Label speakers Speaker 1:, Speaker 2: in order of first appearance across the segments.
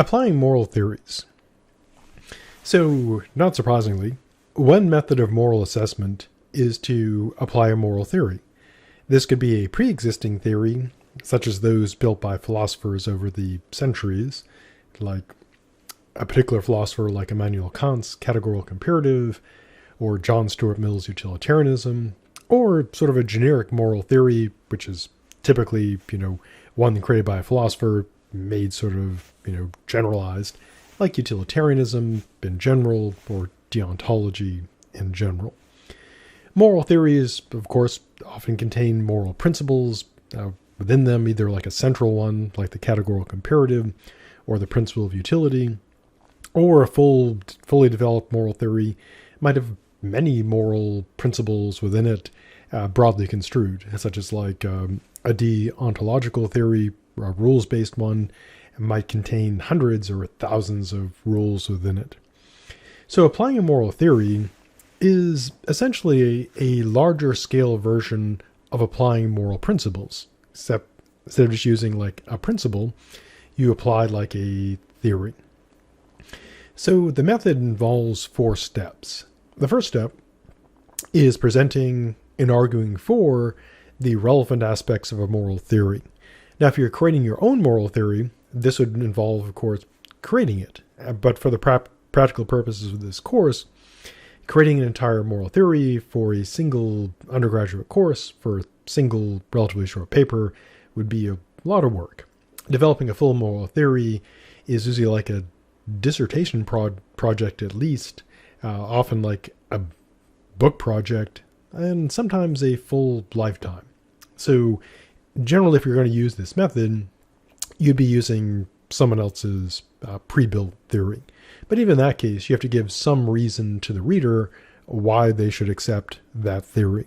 Speaker 1: Applying moral theories. So, not surprisingly, one method of moral assessment is to apply a moral theory. This could be a pre-existing theory, such as those built by philosophers over the centuries, like a particular philosopher like Immanuel Kant's categorical imperative, or John Stuart Mill's utilitarianism, or sort of a generic moral theory, which is typically, one created by a philosopher, made sort of, generalized, like utilitarianism in general, or deontology in general. Moral theories, of course, often contain moral principles within them, either like a central one, like the categorical imperative, or the principle of utility, or a fully developed moral theory might have many moral principles within it, broadly construed, such as like a deontological theory, a rules-based one, might contain hundreds or thousands of rules within it. So applying a moral theory is essentially a larger scale version of applying moral principles, except instead of just using like a principle, you apply like a theory. So the method involves 4 steps. The first step is presenting and arguing for the relevant aspects of a moral theory. Now, if you're creating your own moral theory, this would involve, of course, creating it. But for the practical purposes of this course, creating an entire moral theory for a single undergraduate course, for a single relatively short paper, would be a lot of work. Developing a full moral theory is usually like a dissertation project at least, often like a book project, and sometimes a full lifetime. So generally, if you're going to use this method, you'd be using someone else's pre-built theory. But even in that case, you have to give some reason to the reader why they should accept that theory.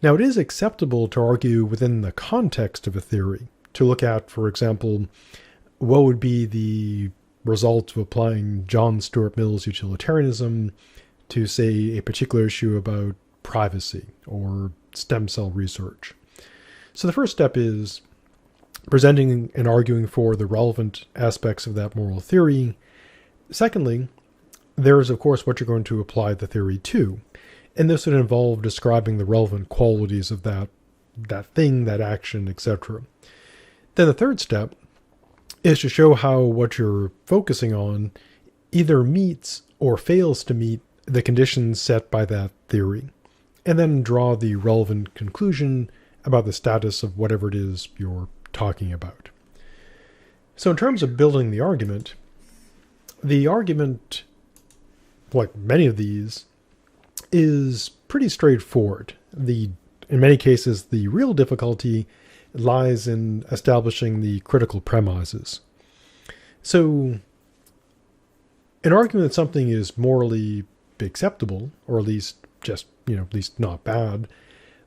Speaker 1: Now, it is acceptable to argue within the context of a theory, to look at, for example, what would be the results of applying John Stuart Mill's utilitarianism to, say, a particular issue about privacy or stem cell research. So the first step is presenting and arguing for the relevant aspects of that moral theory. Secondly, there is, of course, what you're going to apply the theory to. And this would involve describing the relevant qualities of that thing, that action, etc. Then the third step is to show how what you're focusing on either meets or fails to meet the conditions set by that theory, and then draw the relevant conclusion about the status of whatever it is you're talking about. So in terms of building the argument, like many of these, is pretty straightforward. In many cases, the real difficulty lies in establishing the critical premises. So an argument that something is morally acceptable, or at least just, at least not bad,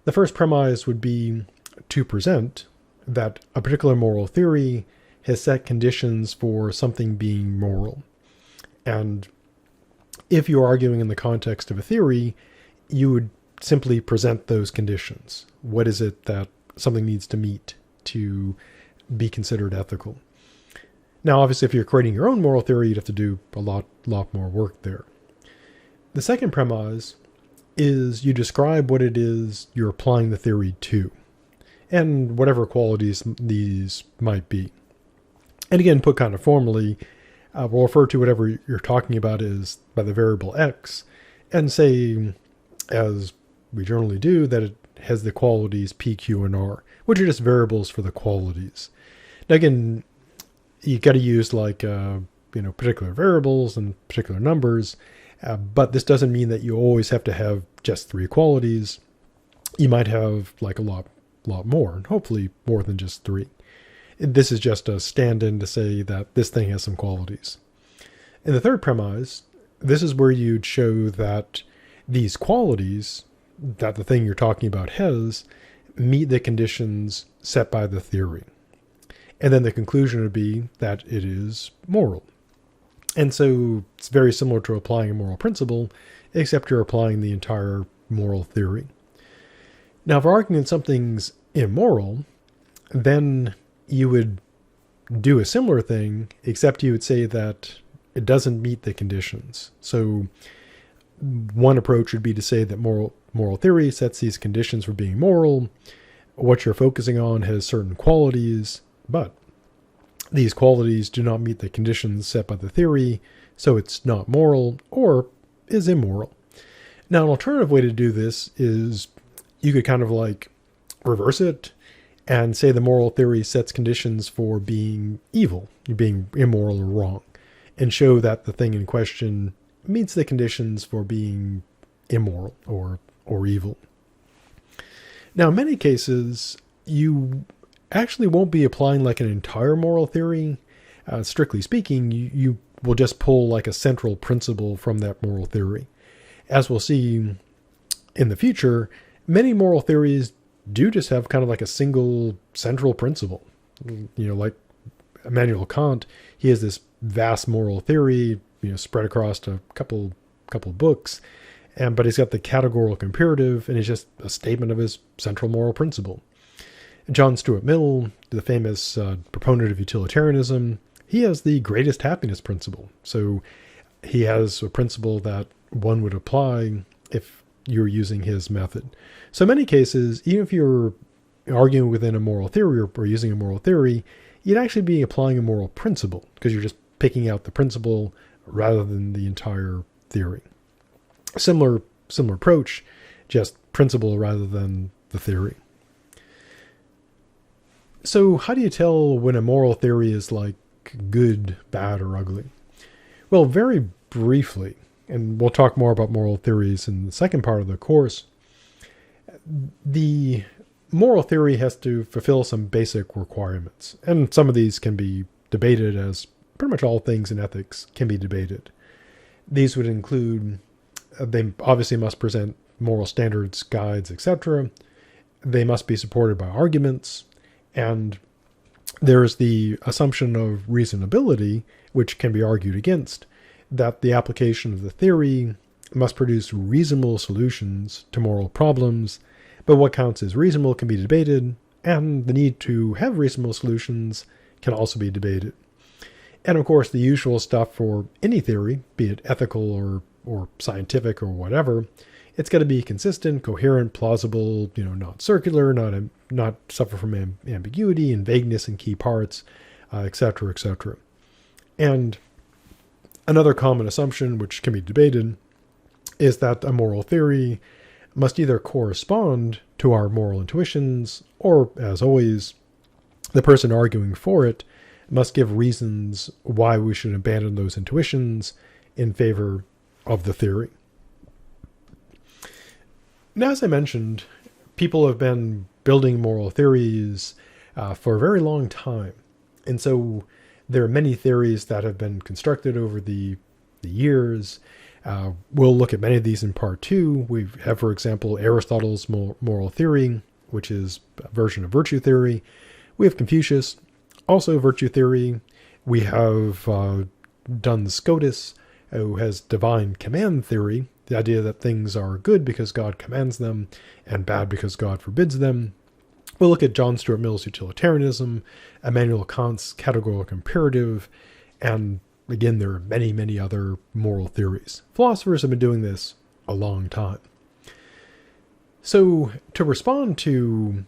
Speaker 1: the first premise would be to present that a particular moral theory has set conditions for something being moral. And if you're arguing in the context of a theory, you would simply present those conditions. What is it that something needs to meet to be considered ethical? Now, obviously, if you're creating your own moral theory, you'd have to do a lot more work there. The second premise is you describe what it is you're applying the theory to, and whatever qualities these might be. And again, put kind of formally, we'll refer to whatever you're talking about as by the variable x, and say, as we generally do, that it has the qualities p, q, and r, which are just variables for the qualities. Now again, you got to use like particular variables and particular numbers, but this doesn't mean that you always have to have just 3 qualities. You might have like a lot more, and hopefully more than just 3. This is just a stand-in to say that this thing has some qualities. In the third premise, this is where you'd show that these qualities that the thing you're talking about has meet the conditions set by the theory. And then the conclusion would be that it is moral. And so it's very similar to applying a moral principle, except you're applying the entire moral theory. Now, if arguing something's immoral, then you would do a similar thing, except you would say that it doesn't meet the conditions. So one approach would be to say that moral theory sets these conditions for being moral. What you're focusing on has certain qualities, but these qualities do not meet the conditions set by the theory, so it's not moral or is immoral. Now, an alternative way to do this is you could kind of like reverse it and say the moral theory sets conditions for being evil, being immoral or wrong, and show that the thing in question meets the conditions for being immoral or evil. Now, in many cases, you actually won't be applying like an entire moral theory. Strictly speaking, you will just pull like a central principle from that moral theory. As we'll see in the future, many moral theories do just have kind of like a single central principle. Like Immanuel Kant, he has this vast moral theory, spread across a couple books, but he's got the categorical imperative, and it's just a statement of his central moral principle. John Stuart Mill, the famous proponent of utilitarianism, he has the greatest happiness principle. So he has a principle that one would apply if you're using his method. So in many cases, even if you're arguing within a moral theory or using a moral theory, you'd actually be applying a moral principle because you're just picking out the principle rather than the entire theory. Similar approach, just principle rather than the theory. So how do you tell when a moral theory is like good, bad, or ugly? Well, very briefly, and we'll talk more about moral theories in the second part of the course, the moral theory has to fulfill some basic requirements. And some of these can be debated, as pretty much all things in ethics can be debated. These would include, they obviously must present moral standards, guides, etc. They must be supported by arguments. And there's the assumption of reasonability, which can be argued against, that the application of the theory must produce reasonable solutions to moral problems, but what counts as reasonable can be debated, and the need to have reasonable solutions can also be debated. And of course, the usual stuff for any theory, be it ethical or scientific or whatever, it's got to be consistent, coherent, plausible, not circular, not suffer from ambiguity and vagueness in key parts, etc., etc. And another common assumption, which can be debated, is that a moral theory must either correspond to our moral intuitions, or, as always, the person arguing for it must give reasons why we should abandon those intuitions in favor of the theory. Now, as I mentioned, people have been building moral theories for a very long time. And so there are many theories that have been constructed over the years. We'll look at many of these in part 2. We have, for example, Aristotle's moral theory, which is a version of virtue theory. We have Confucius, also virtue theory. We have Duns Scotus, who has divine command theory, the idea that things are good because God commands them and bad because God forbids them. We'll look at John Stuart Mill's utilitarianism, Immanuel Kant's categorical imperative, and again, there are many, many other moral theories. Philosophers have been doing this a long time. So to respond to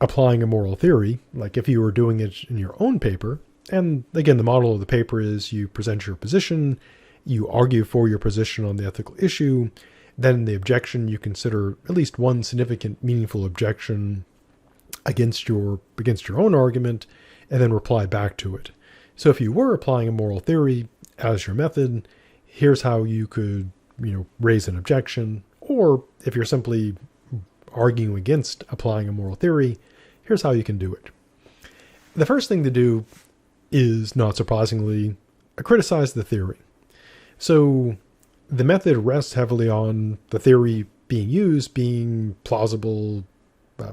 Speaker 1: applying a moral theory, like if you were doing it in your own paper, and again, the model of the paper is you present your position, you argue for your position on the ethical issue, then in the objection you consider at least one significant, meaningful objection against your own argument, and then reply back to it. So if you were applying a moral theory as your method, here's how you could, raise an objection. Or if you're simply arguing against applying a moral theory, here's how you can do it. The first thing to do is, not surprisingly, criticize the theory. So the method rests heavily on the theory being used being plausible,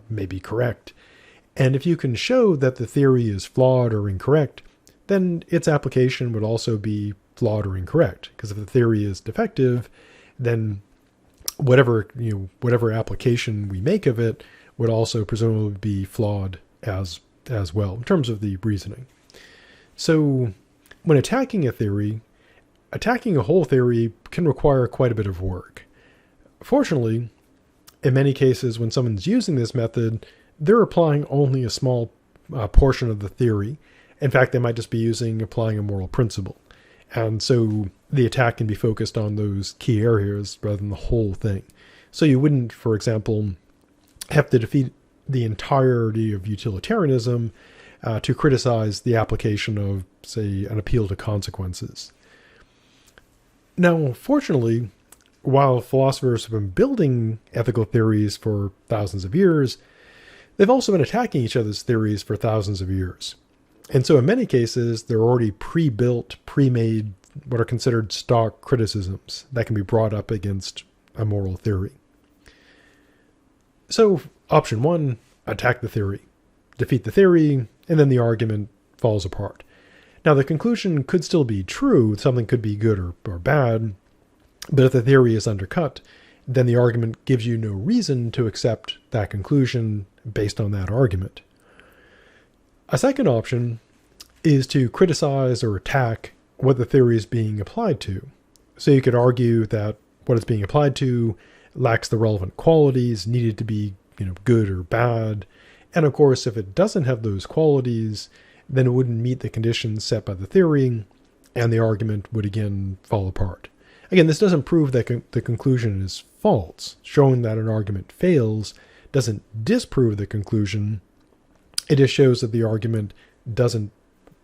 Speaker 1: maybe correct. And if you can show that the theory is flawed or incorrect, then its application would also be flawed or incorrect. Because if the theory is defective, then whatever application we make of it would also presumably be flawed as well in terms of the reasoning. So when attacking a theory, attacking a whole theory can require quite a bit of work. Fortunately, in many cases when someone's using this method, they're applying only a small portion of the theory. In fact, they might just be applying a moral principle. And so the attack can be focused on those key areas rather than the whole thing. So you wouldn't, for example, have to defeat the entirety of utilitarianism to criticize the application of, say, an appeal to consequences. Now, fortunately, while philosophers have been building ethical theories for thousands of years, they've also been attacking each other's theories for thousands of years. And so in many cases, they're already pre-built, pre-made, what are considered stock criticisms that can be brought up against a moral theory. So option one, attack the theory, defeat the theory, and then the argument falls apart. Now the conclusion could still be true, something could be good or bad, but if the theory is undercut, then the argument gives you no reason to accept that conclusion based on that argument. A second option is to criticize or attack what the theory is being applied to. So you could argue that what it's being applied to lacks the relevant qualities needed to be, good or bad. And of course, if it doesn't have those qualities, then it wouldn't meet the conditions set by the theory, and the argument would again fall apart. Again, this doesn't prove that the conclusion is false. Showing that an argument fails doesn't disprove the conclusion. It just shows that the argument doesn't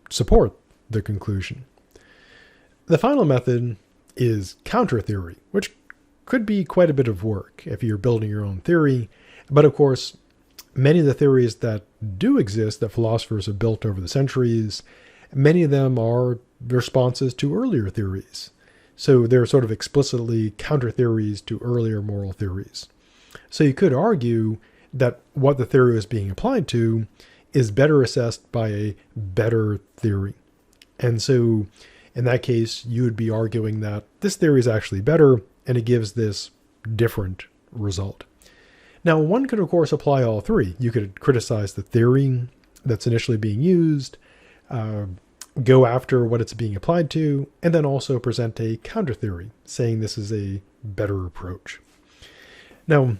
Speaker 1: support the conclusion. The final method is counter theory, which could be quite a bit of work if you're building your own theory. But of course, many of the theories that do exist that philosophers have built over the centuries, many of them are responses to earlier theories. So they're sort of explicitly counter theories to earlier moral theories. So you could argue that what the theory is being applied to is better assessed by a better theory. And so in that case, you would be arguing that this theory is actually better and it gives this different result. Now, one could, of course, apply all three. You could criticize the theory that's initially being used, go after what it's being applied to, and then also present a counter theory, saying this is a better approach. Now,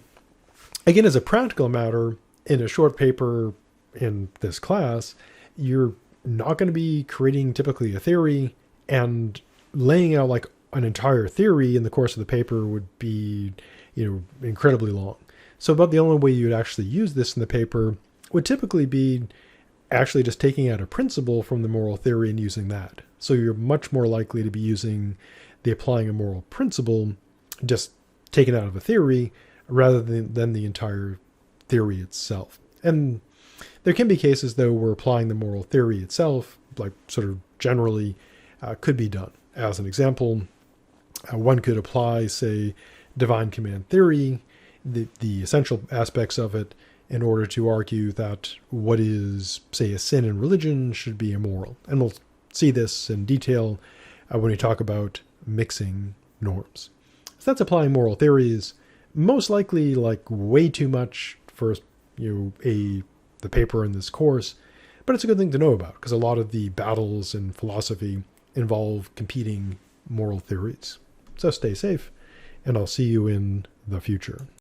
Speaker 1: again, as a practical matter, in a short paper in this class, you're not going to be creating typically a theory, and laying out like an entire theory in the course of the paper would be, incredibly long. So about the only way you'd actually use this in the paper would typically be actually just taking out a principle from the moral theory and using that. So you're much more likely to be using the applying a moral principle just taken out of a theory rather than the entire theory itself. And there can be cases, though, where applying the moral theory itself, like sort of generally, could be done. As an example, one could apply, say, divine command theory, the essential aspects of it, in order to argue that what is, say, a sin in religion should be immoral. And we'll see this in detail when we talk about mixing norms. So that's applying moral theories, most likely like way too much for the paper in this course, but it's a good thing to know about because a lot of the battles in philosophy involve competing moral theories. So stay safe, and I'll see you in the future.